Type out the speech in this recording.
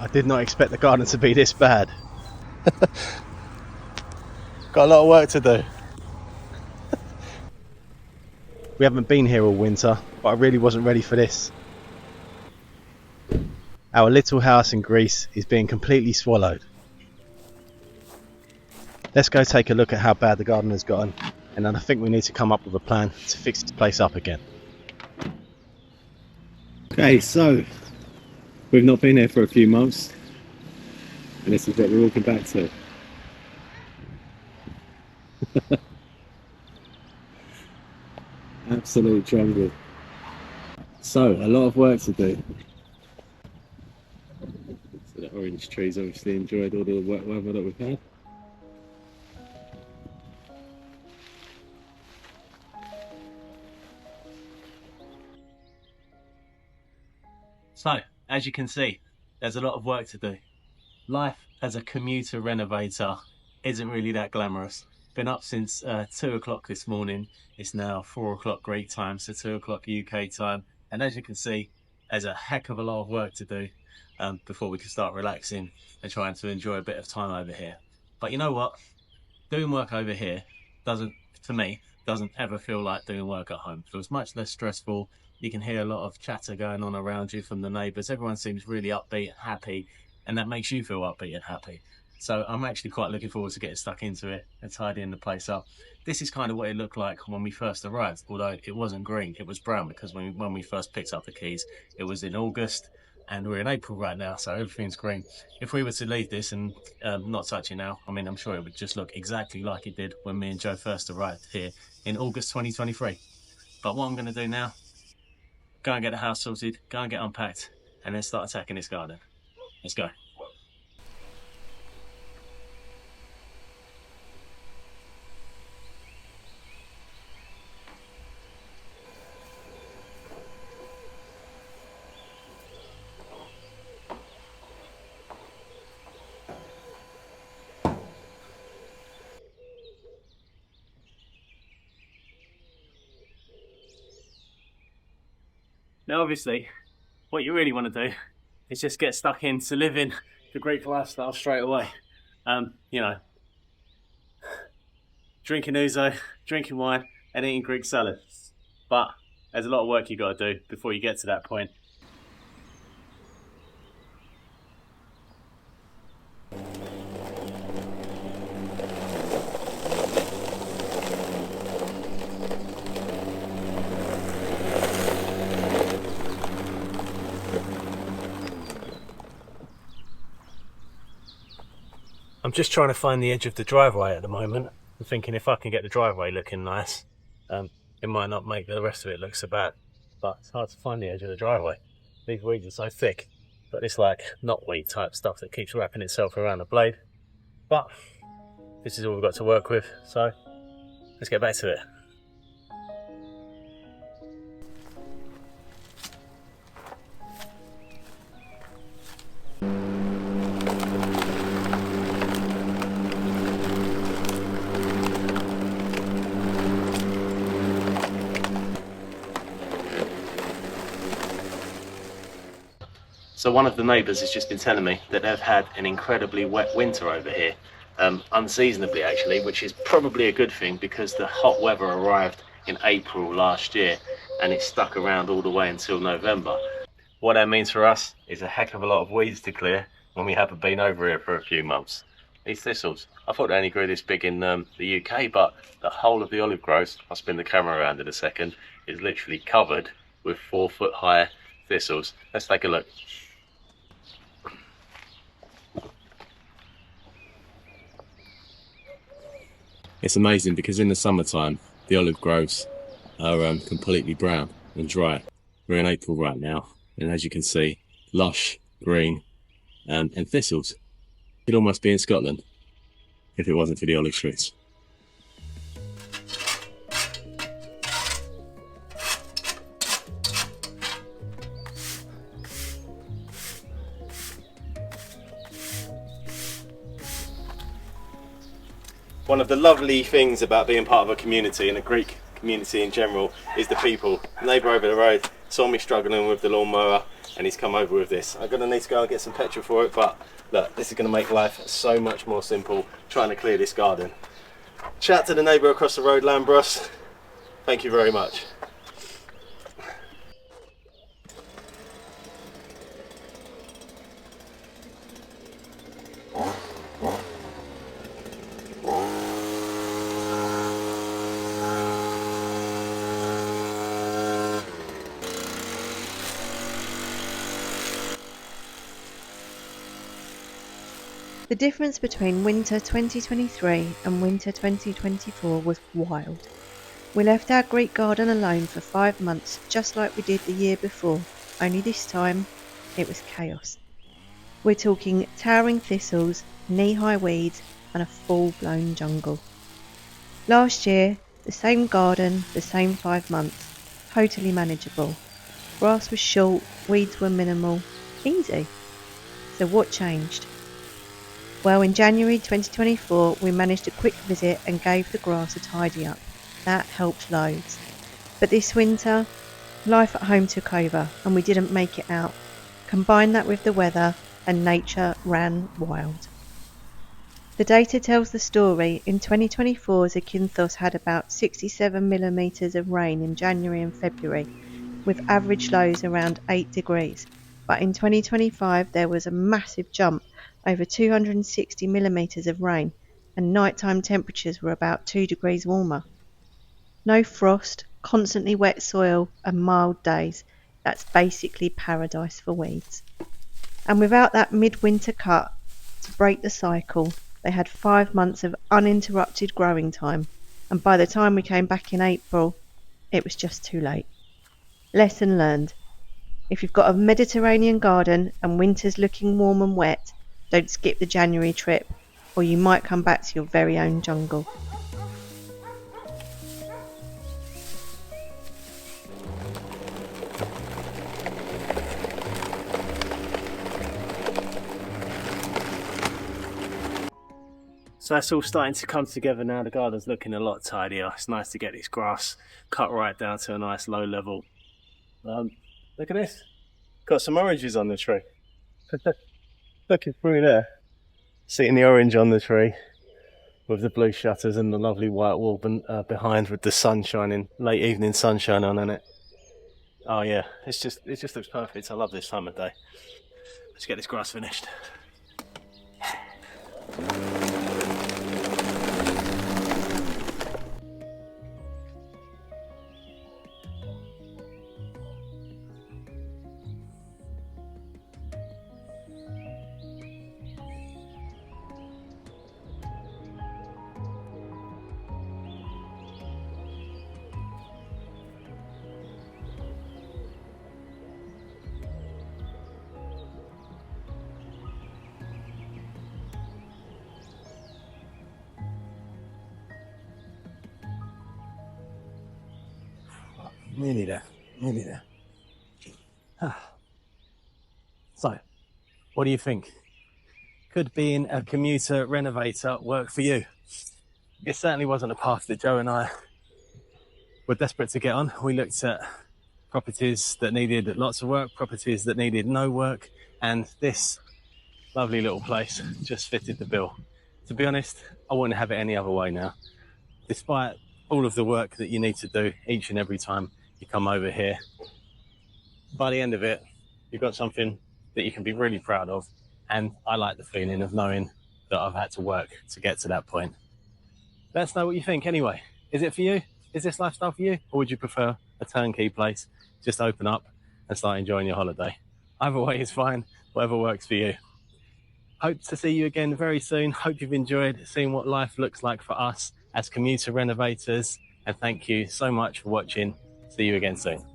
I did not expect the garden to be this bad. Got a lot of work to do. We haven't been here all winter, but I really wasn't ready for this. Our little house in Greece is being completely swallowed. Let's go take a look at how bad the garden has gotten, and then I think we need to come up with a plan to fix this place up again. Okay, so we've not been here for a few months, and this is what we're walking back to. Absolute jungle. So, a lot of work to do. So the orange trees obviously enjoyed all the wet weather that we've had. So, as you can see, there's a lot of work to do. Life as a commuter renovator isn't really that glamorous. Been up since 2 o'clock this morning. It's now 4 o'clock Greek time, so 2 o'clock UK time. And as you can see, there's a heck of a lot of work to do before we can start relaxing and trying to enjoy a bit of time over here. But you know what? Doing work over here doesn't ever feel like doing work at home. It feels much less stressful. You can hear a lot of chatter going on around you from the neighbours. Everyone seems really upbeat, happy, and that makes you feel upbeat and happy. So I'm actually quite looking forward to getting stuck into it and tidying the place up. This is kind of what it looked like when we first arrived, although it wasn't green, it was brown, because when we first picked up the keys, it was in August, and we're in April right now, so everything's green. If we were to leave this and not touch it now, I mean, I'm sure it would just look exactly like it did when me and Joe first arrived here in August 2023. But what I'm going to do now, go and get the house sorted, go and get unpacked, and then start attacking this garden. Let's go. Now obviously, what you really want to do is just get stuck into living the Greek lifestyle straight away. You know, drinking ouzo, drinking wine and eating Greek salad. But there's a lot of work you got to do before you get to that point. I'm just trying to find the edge of the driveway at the moment. I'm thinking if I can get the driveway looking nice, it might not make the rest of it look so bad. But it's hard to find the edge of the driveway. These weeds are so thick, but it's like knotweed type stuff that keeps wrapping itself around the blade. But this is all we've got to work with, so let's get back to it. So one of the neighbours has just been telling me that they've had an incredibly wet winter over here, unseasonably actually, which is probably a good thing because the hot weather arrived in April last year and it stuck around all the way until November. What that means for us is a heck of a lot of weeds to clear when we haven't been over here for a few months. These thistles, I thought they only grew this big in the UK, but the whole of the olive groves, I'll spin the camera around in a second, is literally covered with 4 foot high thistles. Let's take a look. It's amazing because in the summertime, the olive groves are completely brown and dry. We're in April right now, and as you can see, lush, green, and thistles. It'd almost be in Scotland if it wasn't for the olive trees. One of the lovely things about being part of a community, and a Greek community in general, is the people. The neighbour over the road saw me struggling with the lawnmower and he's come over with this. I'm gonna need to go and get some petrol for it, but look, this is gonna make life so much more simple trying to clear this garden. Shout to the neighbour across the road, Lambros. Thank you very much. The difference between winter 2023 and winter 2024 was wild. We left our Greek garden alone for 5 months, just like we did the year before, only this time it was chaos. We're talking towering thistles, knee-high weeds and a full-blown jungle. Last year, the same garden, the same 5 months, totally manageable. Grass was short, weeds were minimal, easy. So what changed? Well, in January 2024, we managed a quick visit and gave the grass a tidy up. That helped loads. But this winter, life at home took over and we didn't make it out. Combine that with the weather and nature ran wild. The data tells the story. In 2024, Zakynthos had about 67 millimetres of rain in January and February, with average lows around 8 degrees. But in 2025, there was a massive jump, over 260 millimetres of rain, and nighttime temperatures were about 2 degrees warmer. No frost, constantly wet soil and mild days. That's basically paradise for weeds. And without that midwinter cut to break the cycle, they had 5 months of uninterrupted growing time, and by the time we came back in April, it was just too late. Lesson learned. If you've got a Mediterranean garden and winter's looking warm and wet, don't skip the January trip, or you might come back to your very own jungle. So that's all starting to come together now. The garden's looking a lot tidier. It's nice to get this grass cut right down to a nice low level. Look at this. Got some oranges on the tree. Looking through there. Seeing the orange on the tree with the blue shutters and the lovely white wall behind with the sun shining, late evening sunshine on it. Oh yeah, it just looks perfect. I love this time of day. Let's get this grass finished. Nearly there, nearly there. So, what do you think? Could being a commuter renovator work for you? It certainly wasn't a path that Joe and I were desperate to get on. We looked at properties that needed lots of work, properties that needed no work, and this lovely little place just fitted the bill. To be honest, I wouldn't have it any other way now. Despite all of the work that you need to do each and every time you come over here, by the end of it, you've got something that you can be really proud of. And I like the feeling of knowing that I've had to work to get to that point. Let us know what you think anyway. Is it for you? Is this lifestyle for you? Or would you prefer a turnkey place? Just open up and start enjoying your holiday. Either way is fine, whatever works for you. Hope to see you again very soon. Hope you've enjoyed seeing what life looks like for us as commuter renovators. And thank you so much for watching. See you again soon.